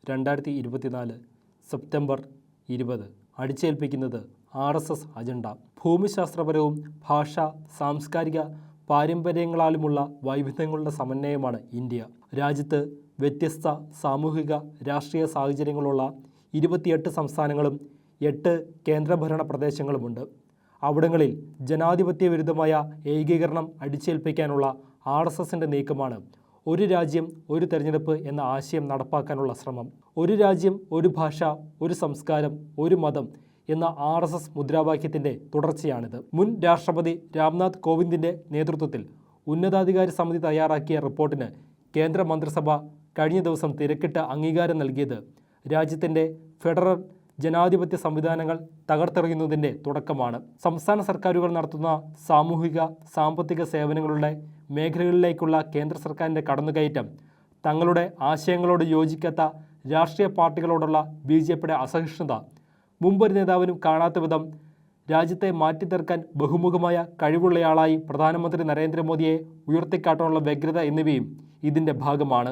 2024 September 20 അടിച്ചേൽപ്പിക്കുന്നത് RSS agenda. ഭൂമിശാസ്ത്രപരവും ഭാഷാ സാംസ്കാരിക പാരമ്പര്യങ്ങളാലുമുള്ള വൈവിധ്യങ്ങളുടെ സമന്വയമാണ് India. രാജ്യത്ത് വ്യത്യസ്ത സാമൂഹിക രാഷ്ട്രീയ സാഹചര്യങ്ങളുള്ള 28 സംസ്ഥാനങ്ങളും 8 കേന്ദ്രഭരണ പ്രദേശങ്ങളുമുണ്ട്. അവിടങ്ങളിൽ ജനാധിപത്യ വിരുദ്ധമായ ഏകീകരണം അടിച്ചേൽപ്പിക്കാനുള്ള RSSന്റെ നീക്കമാണ് ഒരു രാജ്യം ഒരു തെരഞ്ഞെടുപ്പ് എന്ന ആശയം നടപ്പാക്കാനുള്ള ശ്രമം. ഒരു രാജ്യം ഒരു ഭാഷ ഒരു സംസ്കാരം ഒരു മതം എന്ന RSS മുദ്രാവാക്യത്തിൻ്റെ തുടർച്ചയാണിത്. മുൻ രാഷ്ട്രപതി രാംനാഥ് കോവിന്ദിൻ്റെ നേതൃത്വത്തിൽ ഉന്നതാധികാര സമിതി തയ്യാറാക്കിയ റിപ്പോർട്ടിന് കേന്ദ്ര മന്ത്രിസഭ കഴിഞ്ഞ ദിവസം തിരക്കിട്ട് അംഗീകാരം നൽകിയത് രാജ്യത്തിൻ്റെ ഫെഡറൽ ജനാധിപത്യ സംവിധാനങ്ങൾ തകർത്തെറിയുന്നതിൻ്റെ തുടക്കമാണ്. സംസ്ഥാന സർക്കാരുകൾ നടത്തുന്ന സാമൂഹിക സാമ്പത്തിക സേവനങ്ങളുടെ മേഖലകളിലേക്കുള്ള കേന്ദ്ര സർക്കാരിൻ്റെ കടന്നുകയറ്റം, തങ്ങളുടെ ആശയങ്ങളോട് യോജിക്കാത്ത രാഷ്ട്രീയ പാർട്ടികളോടുള്ള BJPയുടെ അസഹിഷ്ണുത, മുമ്പൊരു നേതാവിനും കാണാത്ത വിധം രാജ്യത്തെ മാറ്റിത്തീർക്കാൻ ബഹുമുഖമായ കഴിവുള്ളയാളായി പ്രധാനമന്ത്രി നരേന്ദ്രമോദിയെ ഉയർത്തിക്കാട്ടാനുള്ള വ്യഗ്രത എന്നിവയും ഇതിൻ്റെ ഭാഗമാണ്.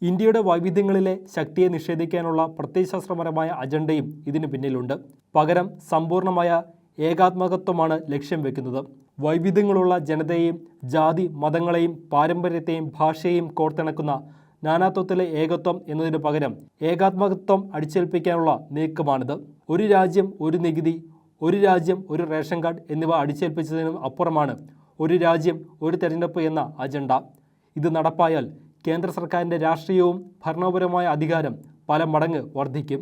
ഇന്ത്യയുടെ വൈവിധ്യങ്ങളിലെ ശക്തിയെ നിഷേധിക്കാനുള്ള പ്രത്യയശാസ്ത്രപരമായ അജണ്ടയും ഇതിന് പിന്നിലുണ്ട്. പകരം സമ്പൂർണമായ ഏകാത്മകത്വമാണ് ലക്ഷ്യം വെക്കുന്നത്. വൈവിധ്യങ്ങളുള്ള ജനതയെയും ജാതി മതങ്ങളെയും പാരമ്പര്യത്തെയും ഭാഷയെയും കോർത്തിണക്കുന്ന നാനാത്വത്തിലെ ഏകത്വം എന്നതിനു പകരം ഏകാത്മകത്വം അടിച്ചേൽപ്പിക്കാനുള്ള നീക്കമാണിത്. ഒരു രാജ്യം ഒരു നികുതി, ഒരു രാജ്യം ഒരു റേഷൻ കാർഡ് എന്നിവ അടിച്ചേൽപ്പിച്ചതിനും അപ്പുറമാണ് ഒരു രാജ്യം ഒരു തെരഞ്ഞെടുപ്പ് എന്ന അജണ്ട. ഇത് നടപ്പായാൽ കേന്ദ്ര സർക്കാരിൻ്റെ രാഷ്ട്രീയവും ഭരണപരമായ അധികാരം പല മടങ്ങ് വർദ്ധിക്കും.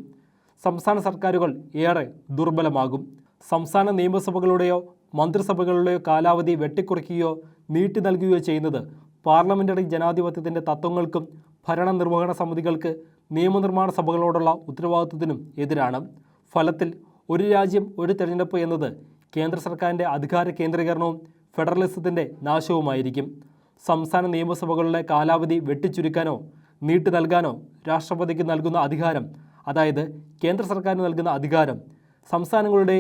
സംസ്ഥാന സർക്കാരുകൾ ഏറെ ദുർബലമാകും. സംസ്ഥാന നിയമസഭകളുടെയോ മന്ത്രിസഭകളുടെയോ കാലാവധി വെട്ടിക്കുറയ്ക്കുകയോ നീട്ടി നൽകുകയോ ചെയ്യുന്നത് പാർലമെൻ്ററി ജനാധിപത്യത്തിൻ്റെ തത്വങ്ങൾക്കും ഭരണനിർവഹണ സമിതികൾക്ക് നിയമനിർമ്മാണ സഭകളോടുള്ള ഉത്തരവാദിത്വത്തിനും എതിരാണ്. ഫലത്തിൽ ഒരു രാജ്യം ഒരു തെരഞ്ഞെടുപ്പ് എന്നത് കേന്ദ്ര സർക്കാരിൻ്റെ അധികാര കേന്ദ്രീകരണവും ഫെഡറലിസത്തിൻ്റെ നാശവുമായിരിക്കും. സംസ്ഥാന നിയമസഭകളുടെ കാലാവധി വെട്ടിച്ചുരുക്കാനോ നീട്ടി നൽകാനോ രാഷ്ട്രപതിക്ക് നൽകുന്ന അധികാരം, അതായത് കേന്ദ്ര സർക്കാരിന് നൽകുന്ന അധികാരം, സംസ്ഥാനങ്ങളുടെ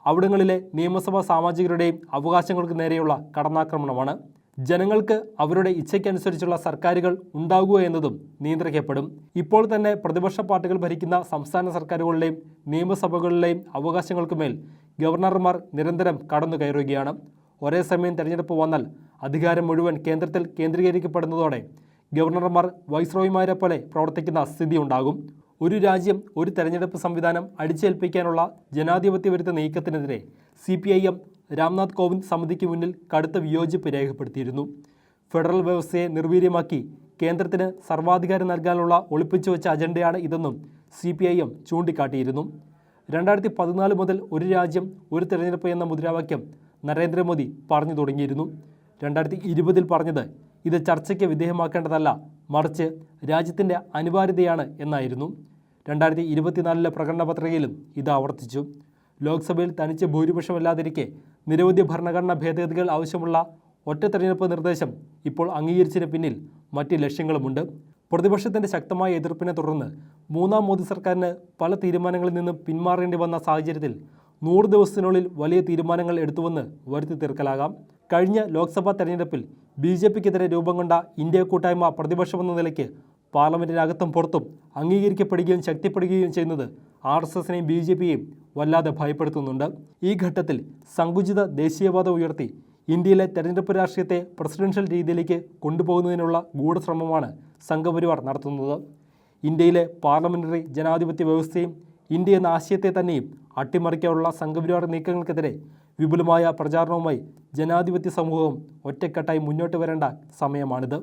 അവിടങ്ങളിലെ നിയമസഭാ സാമാജികരുടെയും അവകാശങ്ങൾക്ക് നേരെയുള്ള കടന്നാക്രമണമാണ്. ജനങ്ങൾക്ക് അവരുടെ ഇച്ഛയ്ക്കനുസരിച്ചുള്ള സർക്കാരുകൾ ഉണ്ടാകുക എന്നതും നിയന്ത്രിക്കപ്പെടും. ഇപ്പോൾ തന്നെ പ്രതിപക്ഷ പാർട്ടികൾ ഭരിക്കുന്ന സംസ്ഥാന സർക്കാരുകളുടെയും നിയമസഭകളിലെയും അവകാശങ്ങൾക്കുമേൽ ഗവർണർമാർ നിരന്തരം കടന്നു കയറുകയാണ്. ഒരേ സമയം തെരഞ്ഞെടുപ്പ് വന്നാൽ അധികാരം മുഴുവൻ കേന്ദ്രത്തിൽ കേന്ദ്രീകരിക്കപ്പെടുന്നതോടെ ഗവർണർമാർ വൈസ്രോയിമാരെ പോലെ പ്രവർത്തിക്കുന്ന സ്ഥിതി ഉണ്ടാകും. ഒരു രാജ്യം ഒരു തെരഞ്ഞെടുപ്പ് സംവിധാനം അടിച്ചേൽപ്പിക്കാനുള്ള ജനാധിപത്യ വിരുദ്ധ നീക്കത്തിനെതിരെ CPIM രാംനാഥ് കോവിന്ദ് സമിതിക്ക് മുന്നിൽ കടുത്ത വിയോജിപ്പ് രേഖപ്പെടുത്തിയിരുന്നു. ഫെഡറൽ വ്യവസ്ഥയെ നിർവീര്യമാക്കി കേന്ദ്രത്തിന് സർവാധികാരം നൽകാനുള്ള ഒളിപ്പിച്ചു വെച്ച അജണ്ടയാണ് ഇതെന്നും CPIM ചൂണ്ടിക്കാട്ടിയിരുന്നു. 2014 മുതൽ ഒരു രാജ്യം ഒരു തെരഞ്ഞെടുപ്പ് എന്ന മുദ്രാവാക്യം നരേന്ദ്രമോദി പറഞ്ഞു തുടങ്ങിയിരുന്നു. 2020 പറഞ്ഞത് ഇത് ചർച്ചയ്ക്ക് വിധേയമാക്കേണ്ടതല്ല, മറിച്ച് രാജ്യത്തിൻ്റെ അനിവാര്യതയാണ് എന്നായിരുന്നു. 2024 പ്രകടന പത്രികയിലും ഇത് ആവർത്തിച്ചു. ലോക്സഭയിൽ തനിച്ച് ഭൂരിപക്ഷമില്ലാതിരിക്കെ നിരവധി ഭരണഘടനാ ഭേദഗതികൾ ആവശ്യമുള്ള ഒറ്റ തെരഞ്ഞെടുപ്പ് നിർദ്ദേശം ഇപ്പോൾ അംഗീകരിച്ചതിന് പിന്നിൽ മറ്റ് ലക്ഷ്യങ്ങളുമുണ്ട്. പ്രതിപക്ഷത്തിൻ്റെ ശക്തമായ എതിർപ്പിനെ തുടർന്ന് മൂന്നാം മോദി സർക്കാരിന് പല തീരുമാനങ്ങളിൽ നിന്നും പിന്മാറേണ്ടി വന്ന സാഹചര്യത്തിൽ 100 ദിവസത്തിനുള്ളിൽ വലിയ തീരുമാനങ്ങൾ എടുത്തുവെന്ന് വരുത്തി തീർക്കലാകാം. കഴിഞ്ഞ ലോക്സഭാ തെരഞ്ഞെടുപ്പിൽ BJPക്കെതിരെ രൂപം കൊണ്ട ഇന്ത്യ കൂട്ടായ്മ പ്രതിപക്ഷമെന്ന നിലയ്ക്ക് പാർലമെൻറ്റിനകത്തും പുറത്തും അംഗീകരിക്കപ്പെടുകയും ശക്തിപ്പെടുകയും ചെയ്യുന്നത് RSSനെയും BJPയെയും വല്ലാതെ ഭയപ്പെടുത്തുന്നുണ്ട്. ഈ ഘട്ടത്തിൽ സങ്കുചിത ദേശീയവാദം ഉയർത്തി ഇന്ത്യയിലെ തെരഞ്ഞെടുപ്പ് രാഷ്ട്രീയത്തെ പ്രസിഡൻഷ്യൽ രീതിയിലേക്ക് കൊണ്ടുപോകുന്നതിനുള്ള ഗൂഢശ്രമമാണ് സംഘപരിവാർ നടത്തുന്നത്. ഇന്ത്യയിലെ പാർലമെൻ്ററി ജനാധിപത്യ വ്യവസ്ഥയും ഇന്ത്യ എന്ന ആശയത്തെ തന്നെയും അട്ടിമറിക്കാനുള്ള സംഘപരിവാർ നീക്കങ്ങൾക്കെതിരെ വിപുലമായ പ്രചാരണവുമായി ജനാധിപത്യ സമൂഹം ഒറ്റക്കെട്ടായി മുന്നോട്ട് വരേണ്ട സമയമാണിത്.